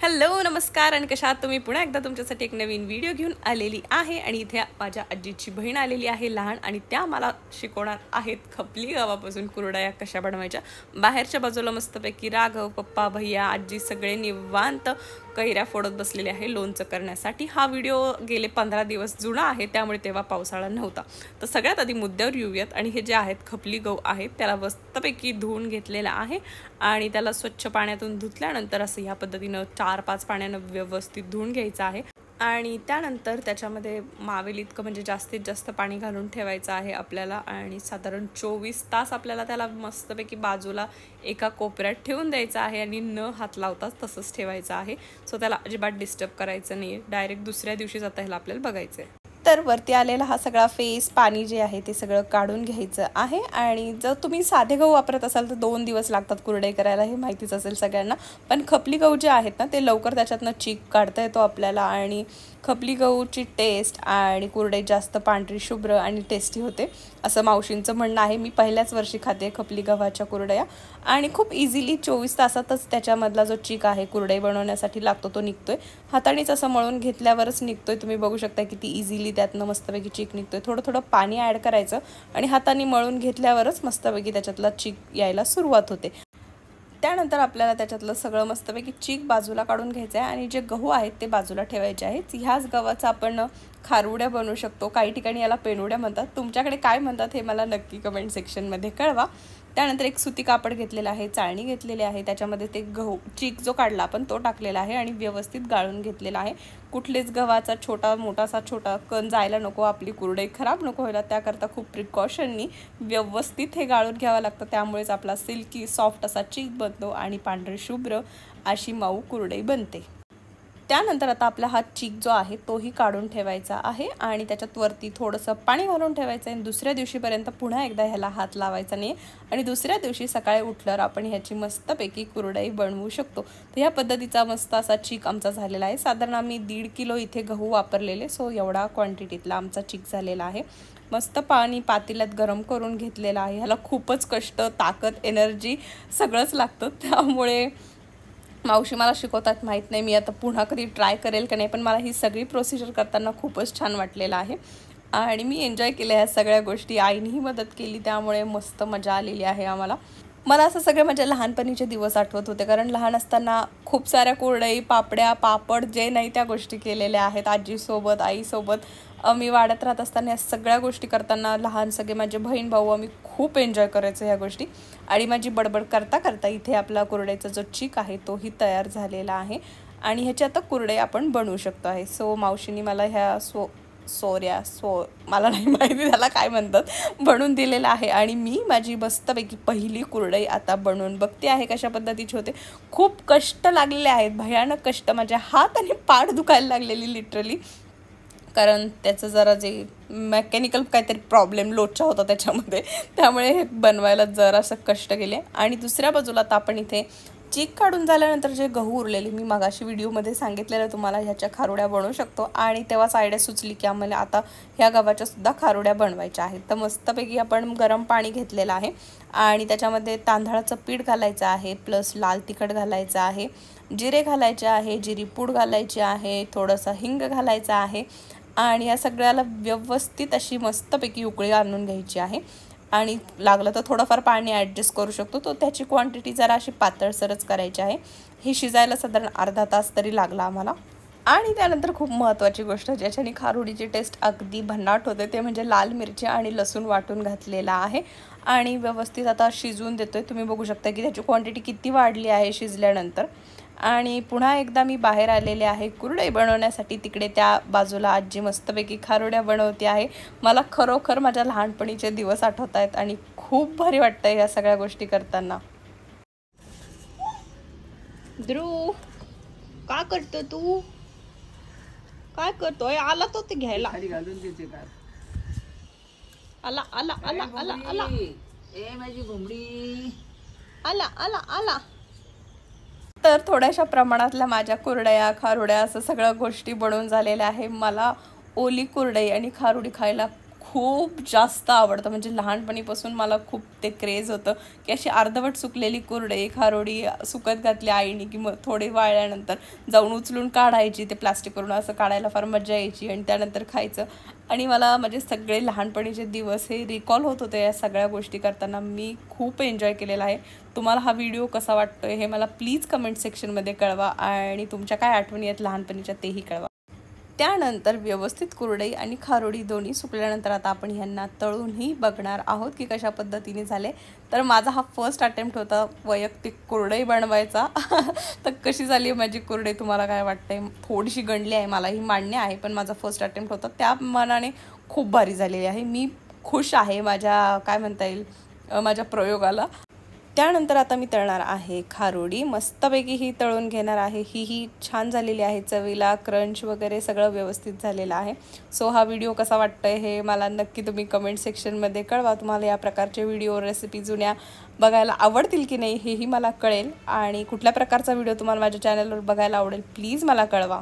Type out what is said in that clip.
Hello नमस्कार आणि कशा आहात तुम्ही। पुन्हा एकदा तुमच्यासाठी एक नवीन व्हिडिओ घेऊन आलेली आहे आणि इथे माझ्या आजीची बहीण आलेली आहे लहान, आणि त्या मला शिकवणार आहेत खपली गव्हापासून कुरडया कशा बनवायच्या। बाहेरच्या बाजूला मस्तपैकी राघव, पप्पा, भैया, आजी सगळे निवांत कैऱ्या फोडत बसलेले आहे लोणचं करण्यासाठी। हा व्हिडिओ गेले 15 दिवस जुना आहे, त्यामुळे तेव्हा पावसाळा नव्हता। तर सगळ्यात आधी मुद्द्यावर येऊयात आणि हे जे आहेत खपली गहू आहेत त्याला मस्तपैकी धुवून घेतलेला आहे आणि त्याला स्वच्छ पाण्यातून धुतल्यानंतर असं या पद्धतीने 4-5 पाण्याने व्यवस्थित धुवून घ्यायचं आहे आणि त्यानंतर त्याच्यामध्ये मावेल इतकं म्हणजे जास्तीत जास्त पाणी घालून ठेवायचं आहे आपल्याला आणि साधारण 24 तास आपल्याला त्याला मस्तपैकी बाजूला एका कोपऱ्यात ठेवून द्यायचं आहे आणि न हात लावताच तसंच ठेवायचं आहे। सो त्याला अजिबात डिस्टर्ब करायचं नाही, डायरेक्ट दुसऱ्या दिवशीच आता ह्याला आपल्याला बघायचं आहे। तर वरती आलेला हा सगळा फेस पाणी जे आहे ते सगळं काढून घ्यायचं आहे आणि जर तुम्ही साधे गहू वापरत असाल तर 2 दिवस लागतात कुरडई करायला, हे माहितीच असेल सगळ्यांना। पण खपली गहू जे आहेत ना ते लवकर त्याच्यातनं चीक काढता येतो आपल्याला आणि खपली गहूची टेस्ट आणि कुरडई जास्त पांढरी शुभ्र आणि टेस्टी होते असं मावशींचं म्हणणं आहे। मी पहिल्याच वर्षी खाते खपली गव्हाच्या कुरडया आणि खूप इझिली 24 तासातच त्याच्यामधला जो चीक आहे कुरडई बनवण्यासाठी लागतो तो निघतोय। हातानेच असं मळून घेतल्यावरच निघतोय, तुम्ही बघू शकता किती इझिली त्यातनं मस्तपैकी चीक निघतोय। थोडं थोडं पाणी ॲड करायचं आणि हाताने मळून घेतल्यावरच मस्तपैकी त्याच्यातला चीक यायला सुरुवात होते। त्यानंतर आपल्याला त्याच्यातलं सगळं मस्तपैकी चीक बाजूला काढून घ्यायचं आहे आणि जे गहू आहेत ते बाजूला ठेवायचे आहेत। ह्याच गव्हाचा आपण खारुड्या बनवू शकतो, काही ठिकाणी याला पेनुड्या म्हणतात, तुमच्याकडे काय म्हणतात हे मला नक्की कमेंट सेक्शनमध्ये कळवा। त्यानंतर एक सुती कापड घेतलेलं आहे, चाळणी घेतलेली आहे, त्याच्यामध्ये ते गहू चीक जो काढला आपण तो टाकलेला आहे आणि व्यवस्थित गाळून घेतलेला आहे। कुठलेच गव्हाचा छोटा कण जायला नको, आपली कुरडई खराब नको व्हायला, त्याकरता खूप प्रिकॉशननी व्यवस्थित हे गाळून घ्यावं लागतं, त्यामुळेच आपला सिल्की सॉफ्ट असा चीक बनतो आणि पांढरी शुभ्र अशी मऊ कुरडई बनते। त्यानंतर आता आपला हा चीक जो आहे तोही काढून ठेवायचा आहे आणि त्याच्यात वरती थोडंसं पाणी घालून ठेवायचं आहे। दुसऱ्या दिवशीपर्यंत पुन्हा एकदा ह्याला हात लावायचा नाही आणि दुसऱ्या दिवशी सकाळी उठल्यावर आपण ह्याची मस्तपैकी कुरडई बनवू शकतो। तर ह्या पद्धतीचा मस्त असा चीक आमचा झालेला आहे। साधारण आम्ही 1.5 किलो इथे गहू वापरलेले, सो एवढा क्वांटिटीतला आमचा चीक झालेला आहे। मस्त पाणी पातेल्यात गरम करून घेतलेलं आहे। ह्याला खूपच कष्ट, ताकद, एनर्जी सगळंच लागतं, त्यामुळे मावशी मला शिकवतात माहीत नाही मी आता पुन्हा कधी ट्राय करेल का नाही, पण मला ही सगळी प्रोसिजर करताना खूपच छान वाटलेलं आहे आणि मी एन्जॉय केल्या ह्या सगळ्या गोष्टी। आईनेही मदत केली, त्यामुळे मस्त मजा आलेली आहे आम्हाला। मला असं सगळे माझ्या लहानपणीचे दिवस आठवत होते, कारण लहान असताना खूप साऱ्या कुरडई, पापड्या, पापड जे नाही त्या गोष्टी केलेल्या आहेत आजीसोबत, आईसोबत। मी वाढत राहत असताना या सगळ्या गोष्टी करताना लहान सगळे माझे बहीण भाऊ आम्ही खूप एन्जॉय करायचो ह्या गोष्टी। आणि माझी बडबड करता करता इथे आपला कुरडईचा जो चीक आहे तोही तयार झालेला आहे आणि ह्याची आता कुरडई आपण बनवू शकतो आहे। सो मावशीने मला ह्या मला नाही माहिती त्याला काय म्हणतात, बनवून दिलेलं आहे आणि मी माझी मस्तपैकी पहिली कुरडई आता बनवून बघते आहे कशा पद्धतीची होते। खूप कष्ट लागलेले आहेत, भयानक कष्ट, माझ्या हात आणि पाठ दुखायला लागलेली लिटरली, कारण त्याचं जरा जे मेकॅनिकल काहीतरी प्रॉब्लेम लोचा होता त्याच्यामध्ये, त्यामुळे हे बनवायला जरासं कष्ट केले। आणि दुसऱ्या बाजूला आता आपण इथे चीक काढून झाल्यानंतर जे गहू उरलेले, मी मागाशी व्हिडिओमध्ये सांगितलेलं तुम्हाला ह्याच्या खारुड्या बनवू शकतो आणि तेव्हाच आयडिया सुचली की आम्हाला आता ह्या गव्हाच्या सुद्धा खारुड्या बनवायच्या आहेत। तर मस्तपैकी आपण गरम पाणी घेतलेलं आहे आणि त्याच्यामध्ये तांदळाचं पीठ घालायचं आहे, प्लस लाल तिखट घालायचं आहे, जिरे घालायचे आहे, जिरी पूड घालायची आहे, थोडंसं हिंग घालायचं आहे आणि या सगळ्याला व्यवस्थित अशी मस्तपैकी उकळी आणून घ्यायची आहे। आणि लागलं तर थोडंफार पाणी ॲडजस्ट करू शकतो, तो त्याची क्वांटिटी जरा अशी पातळसरच करायची आहे। ही शिजायला साधारण अर्धा तास तरी लागला आम्हाला। आणि त्यानंतर खूप महत्त्वाची गोष्ट ज्याच्याने खारुडीची टेस्ट अगदी भन्नाट होते ते म्हणजे लाल मिरची आणि लसूण वाटून घातलेला आहे आणि व्यवस्थित आता शिजवून देतोय। तुम्ही बघू शकता की त्याची क्वांटिटी किती वाढली आहे शिजल्यानंतर। आणि पुन्हा एकदा मी बाहेर आलेले आहे कुरडई बनवण्यासाठी, तिकडे त्या बाजूला आजी मस्तपैकी खारुड्या बनवते आहे। मला खरोखर माझ्या लहानपणीचे दिवस आठवत आहेत आणि खूप भारी वाटतंय या सगळ्या गोष्टी करताना। ध्रुव काय करतो तू, काय करतोय? आला तो ते घ्यायला, आला आला आला आला आला, ए माझी घोंबडी आला आला आला। तर थोड्याशा प्रमाणातल्या माझ्या कुरडया, खारुड्या असं सगळ्या गोष्टी बनवून झालेल्या आहे। मला ओली कुरडई आणि खारुडी खायला खूप जास्त आवडतं. म्हणजे लहानपणीपासून मला खूप ते क्रेज होतं की अशी अर्धवट सुकलेली कुरडई खारोडी सुकत घातली आईने की मग थोडे वाळल्यानंतर जाऊन उचलून काढायची, ते प्लास्टिकवरून असं काढायला फार मजा यायची आणि त्यानंतर खायचं. आणि मला म्हणजे सगळे लहानपणीचे दिवस हे रिकॉल होत होते या सगळ्या गोष्टी करताना. मी खूप एन्जॉय केलेला आहे. तुम्हाला हा व्हिडिओ कसा वाटतोय हे मला प्लीज कमेंट सेक्शनमध्ये कळवा आणि तुमच्या काय आठवणी आहेत लहानपणीच्या तेही कळवा. त्यानंतर व्यवस्थित कुरडई आणि खारोडी दोन्ही सुकल्यानंतर आता आपण ह्यांना तळूनही बघणार आहोत की कशा पद्धतीने झाले. तर माझा हा फर्स्ट अटेम्प्ट होता वैयक्तिक कुरडई बनवायचा. तर कशी झाली आहे माझी कुरडई तुम्हाला काय वाटतंय? थोडीशी गणली आहे, मलाही मान्य आहे, पण माझा फर्स्ट अटेम्प्ट होता त्या मानाने खूप भारी झालेली आहे. मी खुश आहे माझ्या काय म्हणता येईल माझ्या प्रयोगाला. त्यानंतर आता मी तळणार आहे खारोडी. मस्तपैकी ही तळून घेणार आहे. ही छान झालेली आहे, चवीला क्रंच वगैरे सगळं व्यवस्थित झालेलं आहे. सो हा व्हिडिओ कसा वाटतोय हे मला नक्की तुम्ही कमेंट सेक्शनमध्ये कळवा. तुम्हाला या प्रकारचे व्हिडिओ रेसिपी जुन्या बघायला आवडतील की नाही हेही मला कळेल. आणि कुठल्या प्रकारचा व्हिडिओ तुम्हाला माझ्या चॅनलवर बघायला आवडेल प्लीज मला कळवा.